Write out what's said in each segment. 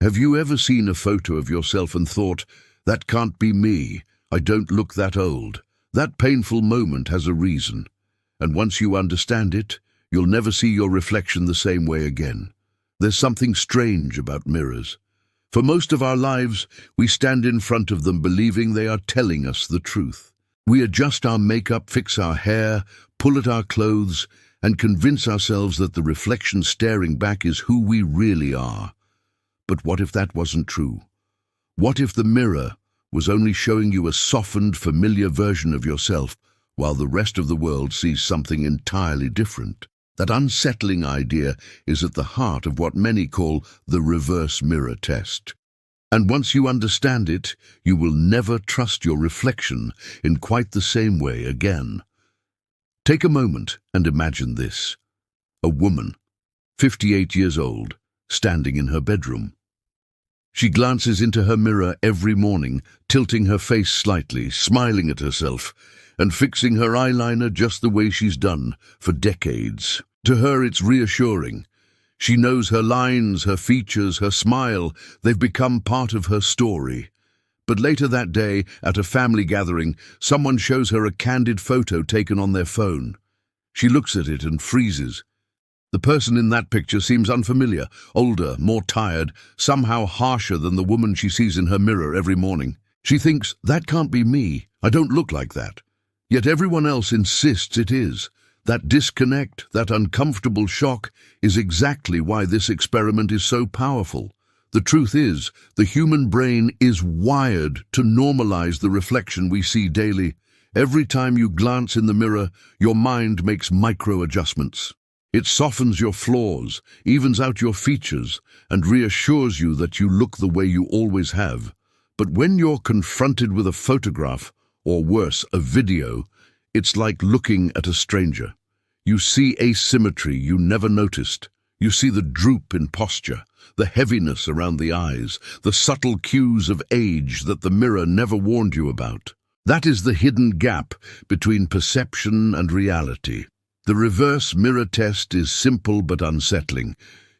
Have you ever seen a photo of yourself and thought, "That can't be me, I don't look that old"? That painful moment has a reason, and once you understand it, you'll never see your reflection the same way again. There's something strange about mirrors. For most of our lives, we stand in front of them believing they are telling us the truth. We adjust our makeup, fix our hair, pull at our clothes, and convince ourselves that the reflection staring back is who we really are. But what if that wasn't true? What if the mirror was only showing you a softened, familiar version of yourself, while the rest of the world sees something entirely different? That unsettling idea is at the heart of what many call the reverse mirror test. And once you understand it, you will never trust your reflection in quite the same way again. Take a moment and imagine this. A woman, 58 years old, standing in her bedroom. She glances into her mirror every morning, tilting her face slightly, smiling at herself, and fixing her eyeliner just the way she's done for decades. To her, it's reassuring. She knows her lines, her features, her smile. They've become part of her story. But later that day, at a family gathering, someone shows her a candid photo taken on their phone. She looks at it and freezes. The person in that picture seems unfamiliar, older, more tired, somehow harsher than the woman she sees in her mirror every morning. She thinks, "That can't be me. I don't look like that." Yet everyone else insists it is. That disconnect, that uncomfortable shock, is exactly why this experiment is so powerful. The truth is, the human brain is wired to normalize the reflection we see daily. Every time you glance in the mirror, your mind makes micro-adjustments. It softens your flaws, evens out your features, and reassures you that you look the way you always have. But when you're confronted with a photograph, or worse, a video, it's like looking at a stranger. You see asymmetry you never noticed. You see the droop in posture, the heaviness around the eyes, the subtle cues of age that the mirror never warned you about. That is the hidden gap between perception and reality. The reverse mirror test is simple but unsettling.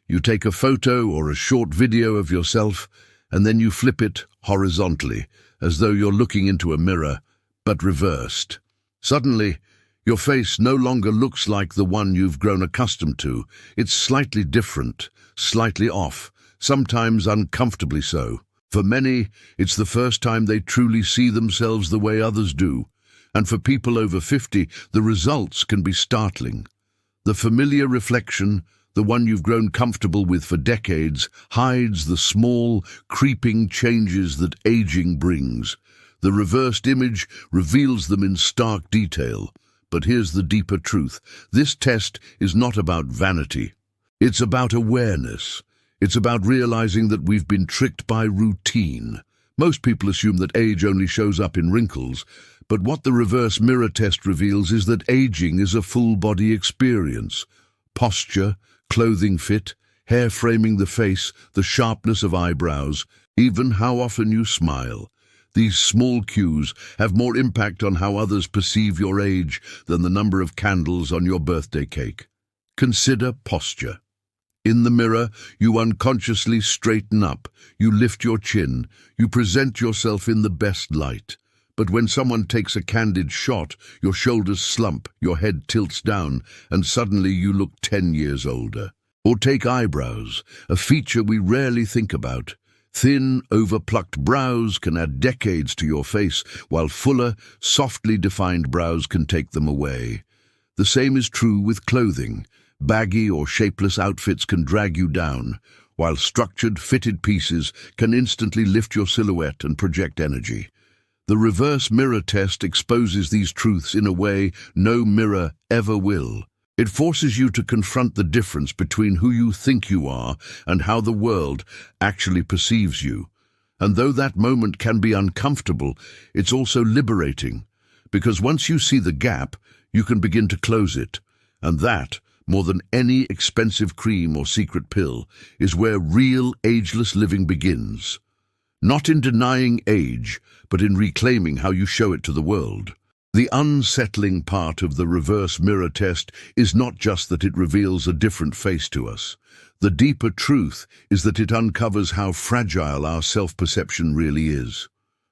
You take a photo or a short video of yourself, and then you flip it horizontally, as though you're looking into a mirror, but reversed. Suddenly, your face no longer looks like the one you've grown accustomed to. It's slightly different, slightly off, sometimes uncomfortably so. For many, it's the first time they truly see themselves the way others do. And for people over 50, the results can be startling. The familiar reflection, the one you've grown comfortable with for decades, hides the small, creeping changes that aging brings. The reversed image reveals them in stark detail. But here's the deeper truth. This test is not about vanity. It's about awareness. It's about realizing that we've been tricked by routine. Most people assume that age only shows up in wrinkles, but what the reverse mirror test reveals is that aging is a full-body experience. Posture, clothing fit, hair framing the face, the sharpness of eyebrows, even how often you smile. These small cues have more impact on how others perceive your age than the number of candles on your birthday cake. Consider posture. In the mirror, you unconsciously straighten up, you lift your chin, you present yourself in the best light. But when someone takes a candid shot, your shoulders slump, your head tilts down, and suddenly you look 10 years older. Or take eyebrows, a feature we rarely think about. Thin, overplucked brows can add decades to your face, while fuller, softly defined brows can take them away. The same is true with clothing. Baggy or shapeless outfits can drag you down, while structured, fitted pieces can instantly lift your silhouette and project energy. The reverse mirror test exposes these truths in a way no mirror ever will. It forces you to confront the difference between who you think you are and how the world actually perceives you. And though that moment can be uncomfortable, it's also liberating, because once you see the gap, you can begin to close it. And that, more than any expensive cream or secret pill, is where real ageless living begins. Not in denying age, but in reclaiming how you show it to the world. The unsettling part of the reverse mirror test is not just that it reveals a different face to us. The deeper truth is that it uncovers how fragile our self-perception really is.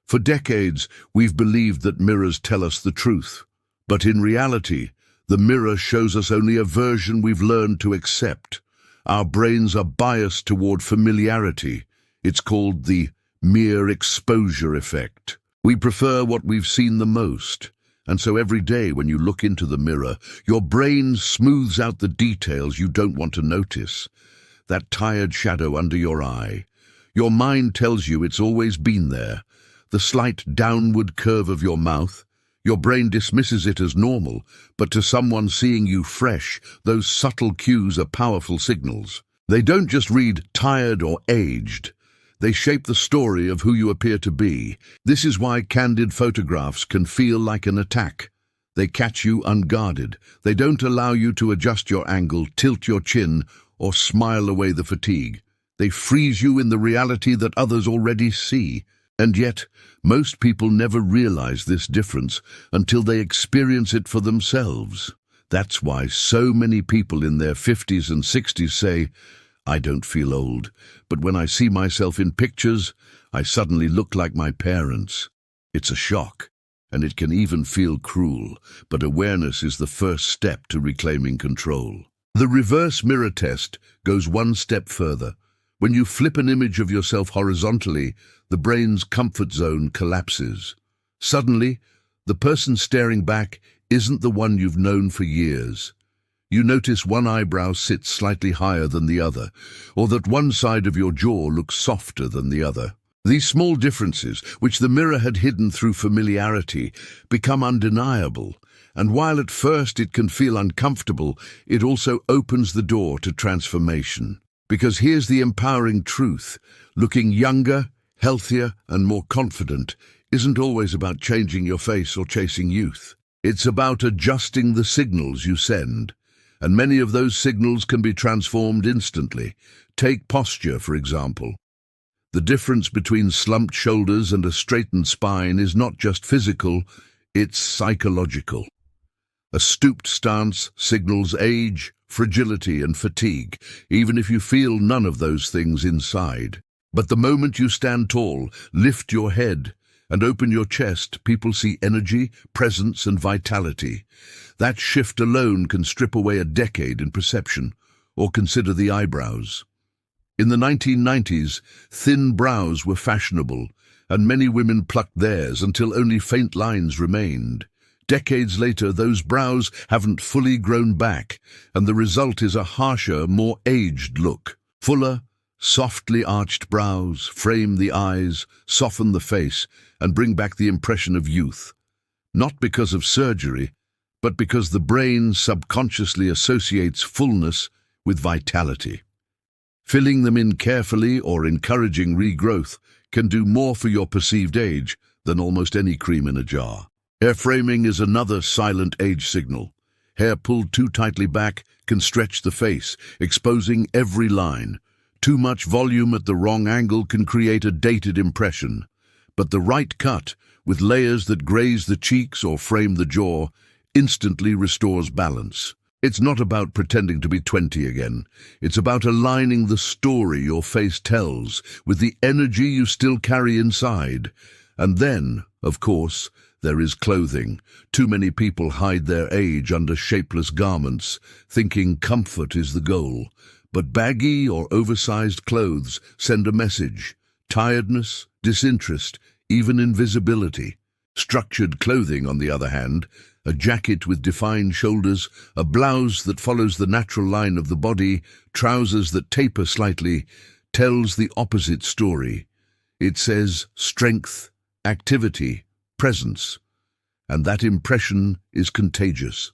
For decades, we've believed that mirrors tell us the truth. But in reality, the mirror shows us only a version we've learned to accept. Our brains are biased toward familiarity. It's called the mere exposure effect. We prefer what we've seen the most. And so every day when you look into the mirror, your brain smooths out the details you don't want to notice. That tired shadow under your eye. Your mind tells you it's always been there. The slight downward curve of your mouth. Your brain dismisses it as normal, but to someone seeing you fresh, those subtle cues are powerful signals. They don't just read tired or aged. They shape the story of who you appear to be. This is why candid photographs can feel like an attack. They catch you unguarded. They don't allow you to adjust your angle, tilt your chin, or smile away the fatigue. They freeze you in the reality that others already see. And yet, most people never realize this difference until they experience it for themselves. That's why so many people in their 50s and 60s say, "I don't feel old, but when I see myself in pictures, I suddenly look like my parents." It's a shock, and it can even feel cruel, but awareness is the first step to reclaiming control. The reverse mirror test goes one step further. When you flip an image of yourself horizontally, the brain's comfort zone collapses. Suddenly, the person staring back isn't the one you've known for years. You notice one eyebrow sits slightly higher than the other, or that one side of your jaw looks softer than the other. These small differences, which the mirror had hidden through familiarity, become undeniable. And while at first it can feel uncomfortable, it also opens the door to transformation. Because here's the empowering truth. Looking younger, healthier, and more confident isn't always about changing your face or chasing youth. It's about adjusting the signals you send. And many of those signals can be transformed instantly. Take posture, for example. The difference between slumped shoulders and a straightened spine is not just physical, it's psychological. A stooped stance signals age, fragility, and fatigue, even if you feel none of those things inside. But the moment you stand tall, lift your head, and open your chest, people see energy, presence, and vitality. That shift alone can strip away a decade in perception. Or consider the eyebrows. In the 1990s, thin brows were fashionable, and many women plucked theirs until only faint lines remained. Decades later, those brows haven't fully grown back, and the result is a harsher, more aged look. Fuller, softly arched brows frame the eyes, soften the face, and bring back the impression of youth. Not because of surgery, but because the brain subconsciously associates fullness with vitality. Filling them in carefully or encouraging regrowth can do more for your perceived age than almost any cream in a jar. Hair framing is another silent age signal. Hair pulled too tightly back can stretch the face, exposing every line. Too much volume at the wrong angle can create a dated impression. But the right cut, with layers that graze the cheeks or frame the jaw, instantly restores balance. It's not about pretending to be 20 again. It's about aligning the story your face tells with the energy you still carry inside. And then, of course, there is clothing. Too many people hide their age under shapeless garments, thinking comfort is the goal. But baggy or oversized clothes send a message: tiredness, disinterest, even invisibility. Structured clothing, on the other hand, a jacket with defined shoulders, a blouse that follows the natural line of the body, trousers that taper slightly, tells the opposite story. It says strength, activity, presence. And that impression is contagious.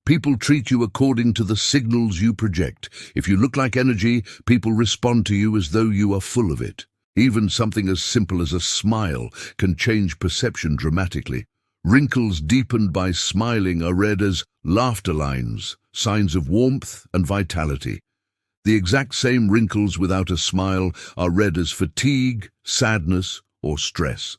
People treat you according to the signals you project. If you look like energy, people respond to you as though you are full of it. Even something as simple as a smile can change perception dramatically. Wrinkles deepened by smiling are read as laughter lines, signs of warmth and vitality. The exact same wrinkles without a smile are read as fatigue, sadness, or stress.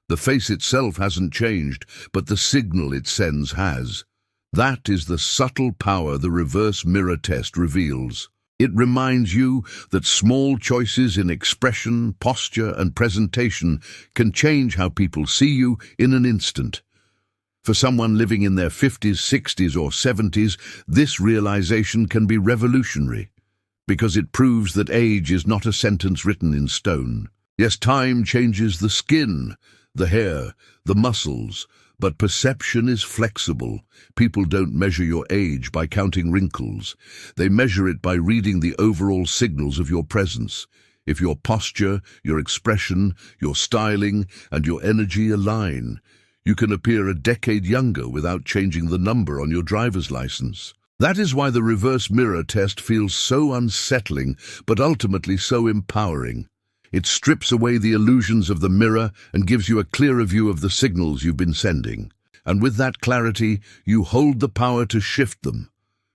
The face itself hasn't changed, but the signal it sends has. That is the subtle power the reverse mirror test reveals. It reminds you that small choices in expression, posture, and presentation can change how people see you in an instant. For someone living in their 50s, 60s, or 70s, this realization can be revolutionary, because it proves that age is not a sentence written in stone. Yes, time changes the skin, the hair, the muscles, but perception is flexible. People don't measure your age by counting wrinkles. They measure it by reading the overall signals of your presence. If your posture, your expression, your styling, and your energy align, you can appear a decade younger without changing the number on your driver's license. That is why the reverse mirror test feels so unsettling, but ultimately so empowering. It strips away the illusions of the mirror and gives you a clearer view of the signals you've been sending. And with that clarity, you hold the power to shift them.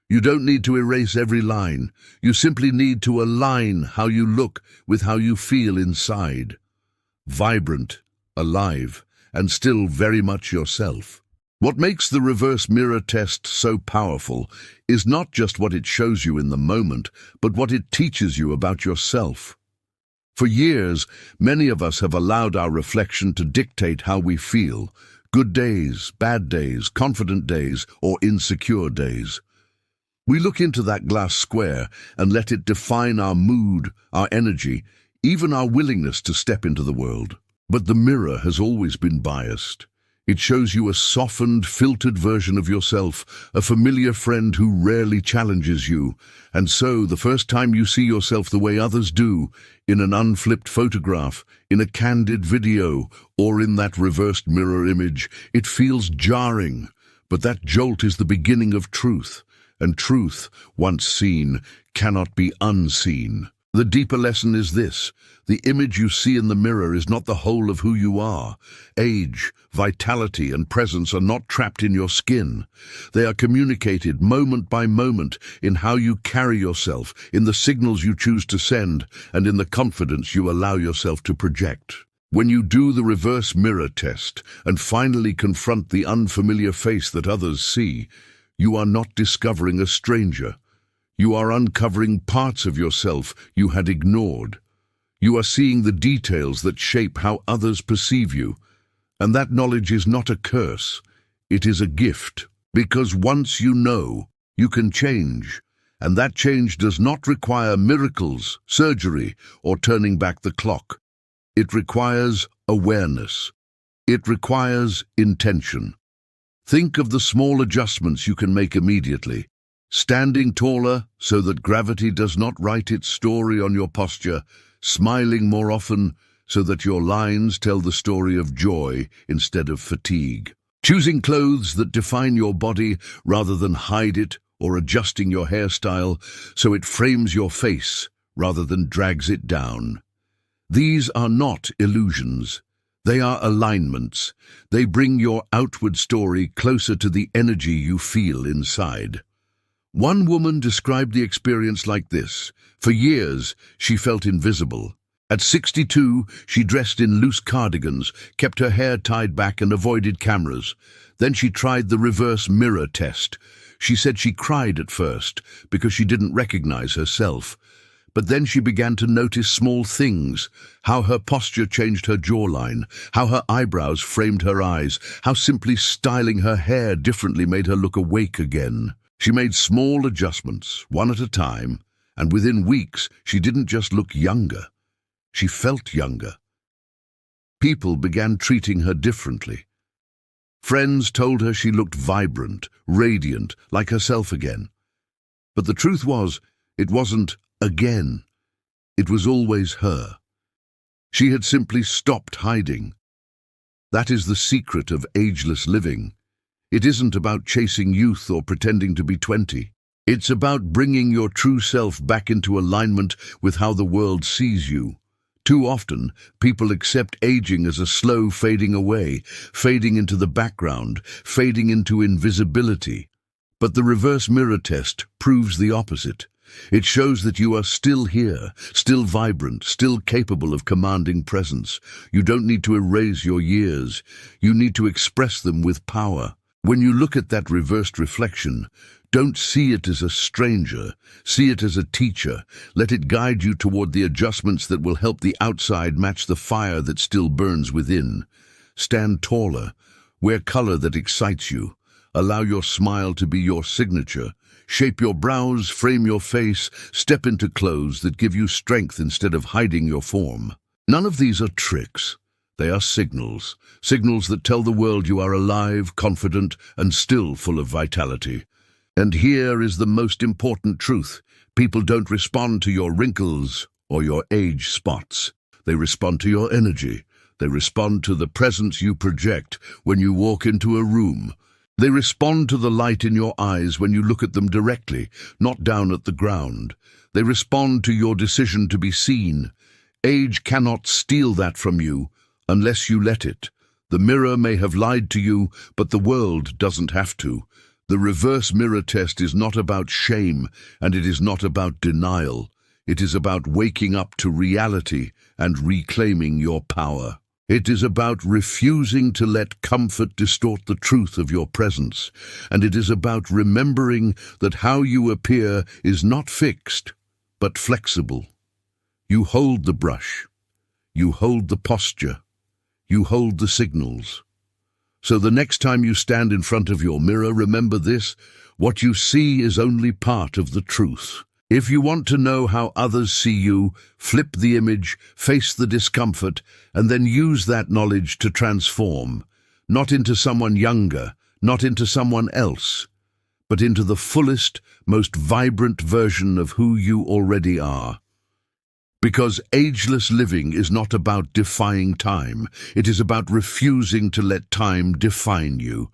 You don't need to erase every line. You simply need to align how you look with how you feel inside. Vibrant, alive, and still very much yourself. What makes the reverse mirror test so powerful is not just what it shows you in the moment, but what it teaches you about yourself. For years, many of us have allowed our reflection to dictate how we feel: good days, bad days, confident days, or insecure days. We look into that glass square and let it define our mood, our energy, even our willingness to step into the world. But the mirror has always been biased. It shows you a softened, filtered version of yourself, a familiar friend who rarely challenges you. And so, the first time you see yourself the way others do, in an unflipped photograph, in a candid video, or in that reversed mirror image, it feels jarring. But that jolt is the beginning of truth, and truth, once seen, cannot be unseen. The deeper lesson is this: the image you see in the mirror is not the whole of who you are. Age, vitality, and presence are not trapped in your skin. They are communicated moment by moment in how you carry yourself, in the signals you choose to send, and in the confidence you allow yourself to project. When you do the reverse mirror test and finally confront the unfamiliar face that others see, you are not discovering a stranger. You are uncovering parts of yourself you had ignored. You are seeing the details that shape how others perceive you. And that knowledge is not a curse, it is a gift. Because once you know, you can change. And that change does not require miracles, surgery, or turning back the clock. It requires awareness. It requires intention. Think of the small adjustments you can make immediately. Standing taller so that gravity does not write its story on your posture, smiling more often so that your lines tell the story of joy instead of fatigue. Choosing clothes that define your body rather than hide it, or adjusting your hairstyle so it frames your face rather than drags it down. These are not illusions. They are alignments. They bring your outward story closer to the energy you feel inside. One woman described the experience like this: for years, she felt invisible. At 62, she dressed in loose cardigans, kept her hair tied back and avoided cameras. Then she tried the reverse mirror test. She said she cried at first because she didn't recognize herself. But then she began to notice small things: how her posture changed her jawline, how her eyebrows framed her eyes, how simply styling her hair differently made her look awake again. She made small adjustments, one at a time, and within weeks she didn't just look younger, she felt younger. People began treating her differently. Friends told her she looked vibrant, radiant, like herself again. But the truth was, it wasn't again. It was always her. She had simply stopped hiding. That is the secret of ageless living. It isn't about chasing youth or pretending to be 20. It's about bringing your true self back into alignment with how the world sees you. Too often, people accept aging as a slow fading away, fading into the background, fading into invisibility. But the reverse mirror test proves the opposite. It shows that you are still here, still vibrant, still capable of commanding presence. You don't need to erase your years. You need to express them with power. When you look at that reversed reflection, Don't see it as a stranger. See it as a teacher. Let it guide you toward the adjustments that will help the outside match the fire that still burns within. Stand taller. Wear color that excites you. Allow your smile to be your signature. Shape your brows, frame your face, step into clothes that give you strength instead of hiding your form. None of these are tricks. They are signals. Signals that tell the world you are alive, confident, and still full of vitality. And here is the most important truth. People don't respond to your wrinkles or your age spots. They respond to your energy. They respond to the presence you project when you walk into a room. They respond to the light in your eyes when you look at them directly, not down at the ground. They respond to your decision to be seen. Age cannot steal that from you unless you let it. The mirror may have lied to you, but the world doesn't have to. The reverse mirror test is not about shame, and it is not about denial. It is about waking up to reality and reclaiming your power. It is about refusing to let comfort distort the truth of your presence, and it is about remembering that how you appear is not fixed, but flexible. You hold the brush. You hold the posture. You hold the signals. So the next time you stand in front of your mirror, remember this: what you see is only part of the truth. If you want to know how others see you, flip the image, face the discomfort, and then use that knowledge to transform, not into someone younger, not into someone else, but into the fullest, most vibrant version of who you already are. Because ageless living is not about defying time. It is about refusing to let time define you.